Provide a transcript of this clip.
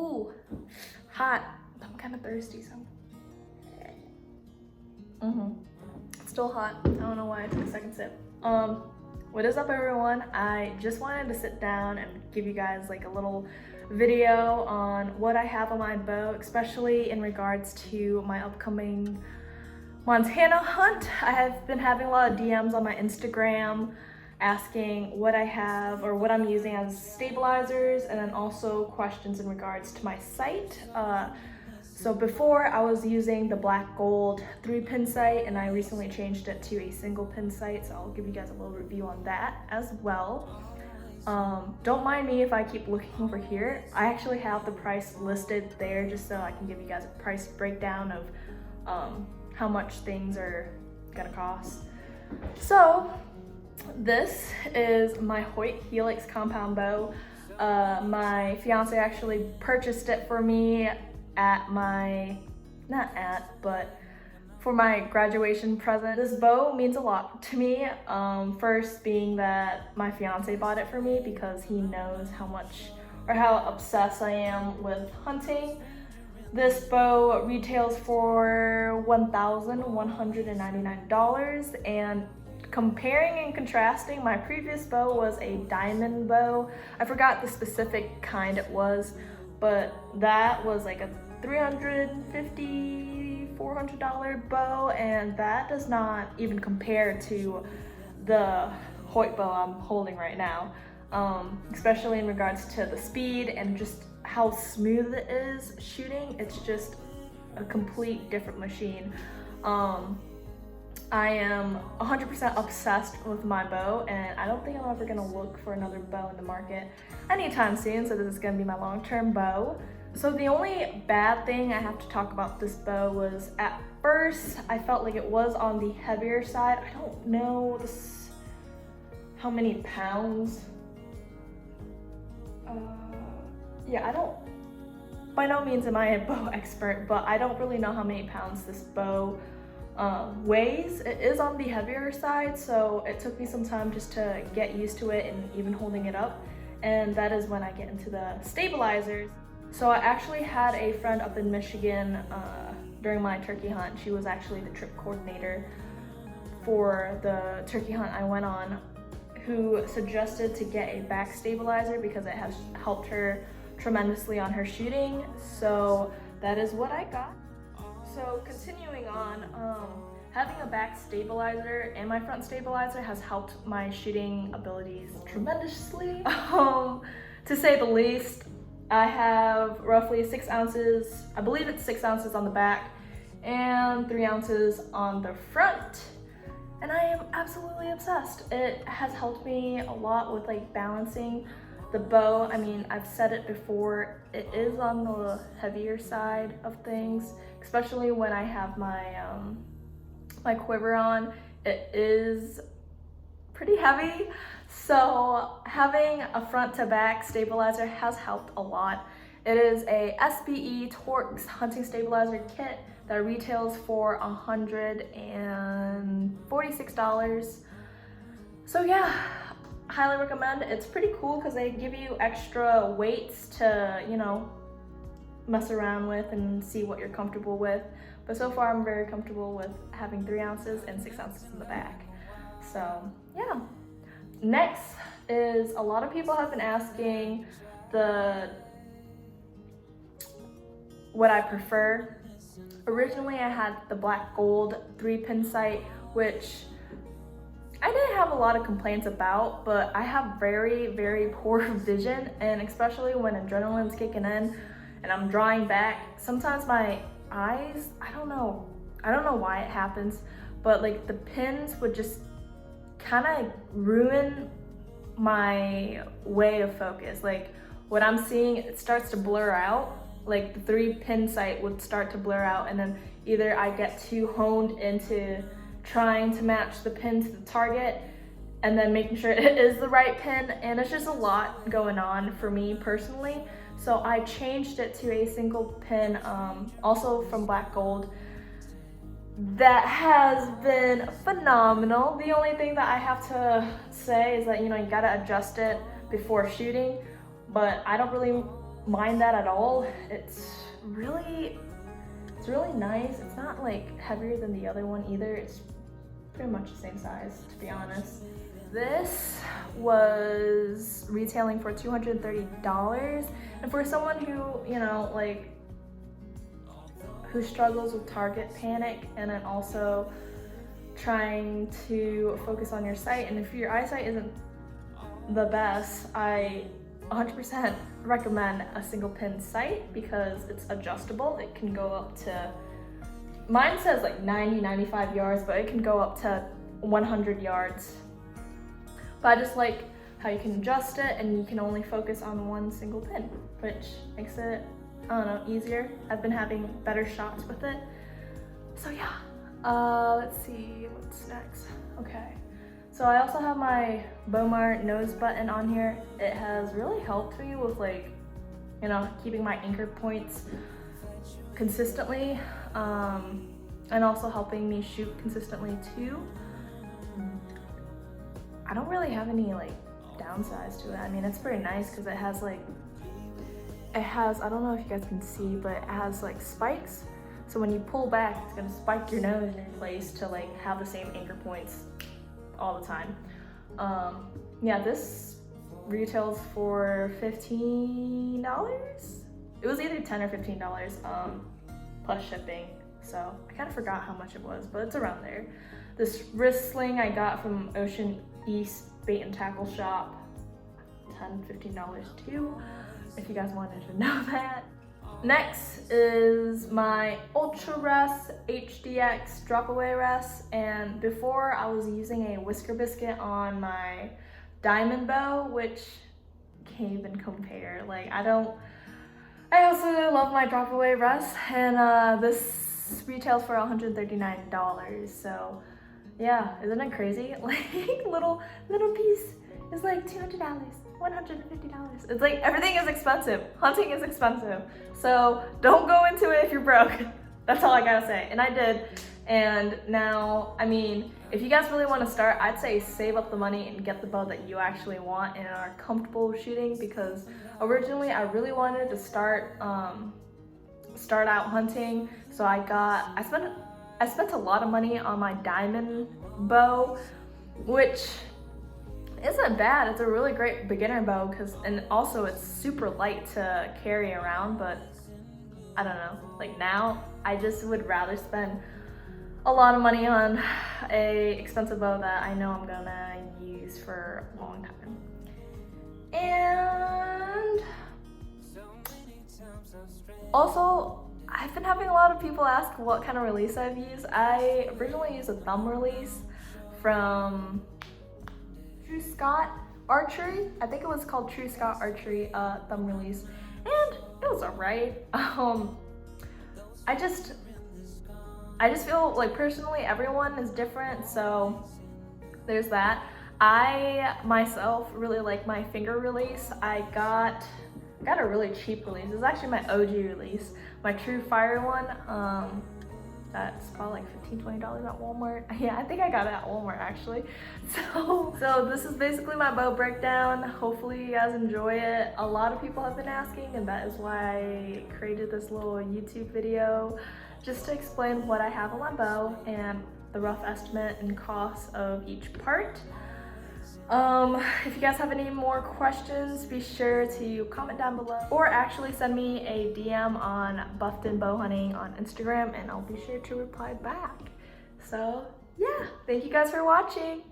Ooh, hot. I'm kind of thirsty, so. It's still hot. I don't know why I took a second sip. What is up, everyone? I just wanted to sit down and give you guys like a little video on what I have on my bow, especially in regards to my upcoming Montana hunt. I have been having a lot of DMs on my Instagram asking what I have or what I'm using as stabilizers, and then also questions in regards to my sight. So before I was using the black gold 3-pin sight, and I recently changed it to a single pin sight, so I'll give you guys a little review on that as well. Don't mind me if I keep looking over here. I actually have the price listed there just so I can give you guys a price breakdown of how much things are gonna cost. So this is my Hoyt Helix compound bow. My fiance actually purchased it for me at my, but for my graduation present. This bow means a lot to me. First being that my fiance bought it for me because he knows how much or how obsessed I am with hunting. This bow retails for $1,199, and comparing and contrasting, my previous bow was a diamond bow. I forgot the specific kind it was, but that was like a $350, $400 bow, and that does not even compare to the Hoyt bow I'm holding right now, especially in regards to the speed and just how smooth it is shooting. It's just a complete different machine. I am 100% obsessed with my bow, and I don't think I'm ever gonna look for another bow in the market anytime soon, so this is gonna be my long-term bow. So the only bad thing I have to talk about this bow was, at first I felt like it was on the heavier side. I don't know how many pounds. Yeah, I don't, by no means am I a bow expert, but I don't really know how many pounds this bow weighs. It is on the heavier side, so it took me some time just to get used to it and even holding it up, and that is when I get into the stabilizers. So I actually had a friend up in Michigan during my turkey hunt. She was actually the trip coordinator for the turkey hunt I went on, who suggested to get a back stabilizer because it has helped her tremendously on her shooting. So that is what I got. So continuing on, having a back stabilizer and my front stabilizer has helped my shooting abilities tremendously, to say the least. I have roughly 6 ounces, I believe it's 6 ounces on the back and 3 ounces on the front, and I am absolutely obsessed. It has helped me a lot with like balancing the bow. I mean, I've said it before, it is on the heavier side of things, especially when I have my my quiver on. It is pretty heavy, so having a front to back stabilizer has helped a lot. It is a SBE Torx hunting stabilizer kit that retails for $146. So yeah, highly recommend. It's pretty cool because they give you extra weights to, you know, mess around with and see what you're comfortable with. But so far I'm very comfortable with having 3 ounces and 6 ounces in the back. So yeah. Next is, a lot of people have been asking what I prefer. Originally I had the black gold 3-pin sight, which I didn't have a lot of complaints about, but I have very, very poor vision, and especially when adrenaline's kicking in and I'm drawing back, sometimes my eyes, I don't know why it happens, but like the pins would just kind of ruin my way of focus. Like what I'm seeing, it starts to blur out. Like the 3-pin sight would start to blur out, and then either I get too honed into trying to match the pin to the target and then making sure it is the right pin, and it's just a lot going on for me personally. So I changed it to a single pin, also from black gold. That has been phenomenal. The only thing that I have to say is that, you know, you gotta adjust it before shooting, but I don't really mind that at all. It's really nice. It's not like heavier than the other one either. It's pretty much the same size, to be honest. This was retailing for $230, and for someone who, you know, like, who struggles with target panic and then also trying to focus on your sight, and if your eyesight isn't the best, I 100% recommend a single pin sight because it's adjustable. It can go up to, mine says like 90-95 yards, but it can go up to 100 yards. But I just like how you can adjust it and you can only focus on one single pin, which makes it, I don't know, easier. I've been having better shots with it. So yeah, let's see what's next. Okay, so I also have my Bowmar nose button on here. It has really helped me with, like, you know, keeping my anchor points consistently, and also helping me shoot consistently too. I don't really have any like downsides to it. I mean, it's pretty nice because it has like, I don't know if you guys can see, but it has like spikes. So when you pull back, it's gonna spike your nose in place to like have the same anchor points all the time. Yeah, this retails for $15. It was either $10 or $15 plus shipping. So I kind of forgot how much it was, but it's around there. This wrist sling I got from Ocean East Bait and Tackle Shop, $10-15 too, if you guys wanted to know that. Next is my Ultra Rest HDX drop away rest, and before I was using a whisker biscuit on my diamond bow, which can't even compare. Like, I also love my drop away rest, and this retails for $139. So yeah, isn't it crazy? Like, little piece is like $200, $150. It's like, everything is expensive. Hunting is expensive. So don't go into it if you're broke. That's all I gotta say. And I did. And now, I mean, if you guys really want to start, I'd say save up the money and get the bow that you actually want and are comfortable shooting, because originally I really wanted to start out hunting. So I spent a lot of money on my diamond bow, which isn't bad. It's a really great beginner bow, and also it's super light to carry around. But I don't know, like, now I just would rather spend a lot of money on a expensive bow that I know I'm gonna use for a long time. And also, I've been having a lot of people ask what kind of release I've used. I originally used a thumb release from True Scott Archery. I think it was called True Scott Archery thumb release, and it was alright. I just feel like, personally, everyone is different, so there's that. I myself really like my finger release. I got a really cheap release. It's actually my OG release, my True Fire one. That's probably like $15-20 at Walmart. Yeah, I think I got it at Walmart actually. So this is basically my bow breakdown. Hopefully you guys enjoy it. A lot of people have been asking, and that is why I created this little YouTube video, just to explain what I have on my bow and the rough estimate and cost of each part. If you guys have any more questions, be sure to comment down below, or actually send me a DM on Buftonbowhunting on Instagram, and I'll be sure to reply back. So yeah, thank you guys for watching.